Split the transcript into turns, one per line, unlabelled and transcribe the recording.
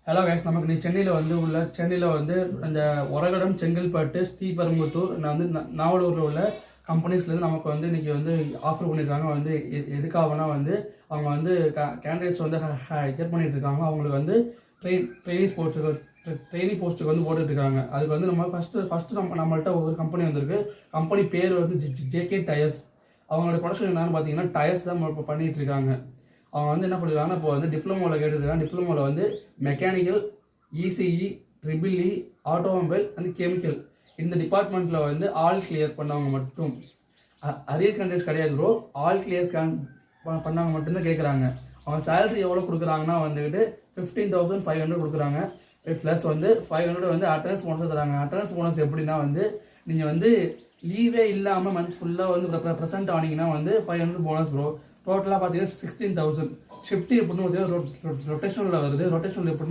Hello guys, நமக்கு நீ சென்னையில் வந்து அந்த ஒரகடம், செங்கல்பட்டு, ஸ்ரீபெரும்புத்தூர், நான் வந்து நாவலூரில் உள்ள கம்பெனிஸ்லேருந்து நமக்கு வந்து இன்றைக்கி வந்து ஆஃபர் பண்ணியிருக்காங்க. வந்து எதுக்காகனா வந்து அவங்க வந்து கேண்டிடேட்ஸ் வந்து கெட் பண்ணிட்டு இருக்காங்க. அவங்களுக்கு வந்து ட்ரெயினிங் போஸ்ட்டுக்கு வந்து போட்டுட்ருக்காங்க. அதுக்கு வந்து நம்ம ஃபஸ்ட்டு நம்மள்ட்ட ஒரு கம்பெனி வந்திருக்கு. கம்பெனி பேர் வந்து ஜேகே டயர்ஸ். அவங்களோட ப்ரொடக்ஷன் என்னன்னு பார்த்தீங்கன்னா டயர்ஸ் தான் இப்போ பண்ணிகிட்டு இருக்காங்க. அவங்க வந்து என்ன பண்ணிருக்காங்க, இப்போ வந்து டிப்ளமோவில் கேட்டுருக்காங்க. டிப்ளமோவில் வந்து mechanical, ECE, triple E, automobile and chemical இந்த டிபார்ட்மெண்ட்டில் வந்து ஆல் கிளியர் பண்ணவங்க மட்டும். அரியர் கேண்டிடேட்ஸ் கிடையாது ப்ரோ. ஆல் கிளியர் பண்ணவங்க மட்டும்தான் கேட்குறாங்க. அவங்க சேலரி எவ்வளோ கொடுக்குறாங்கன்னா வந்துக்கிட்டு 15,500 கொடுக்குறாங்க. ப்ளஸ் வந்து 500 வந்து அட்டனன்ஸ் போனஸ் தராங்க. அட்டனன்ஸ் போனஸ் எப்படின்னா வந்து நீங்கள் வந்து லீவே இல்லாமல் மந்த் ஃபுல்லாக வந்து ப்ரெசென்ட் ஆனீங்கன்னா வந்து 500 போனஸ் ப்ரோ. டோட்டலாக பார்த்தீங்கன்னா 16,000. ஷிஃப்ட் எப்படின்னு பார்த்தீங்கன்னா ரொட்டேஷனில் வருது. ரொட்டேஷனில் எப்படின்னா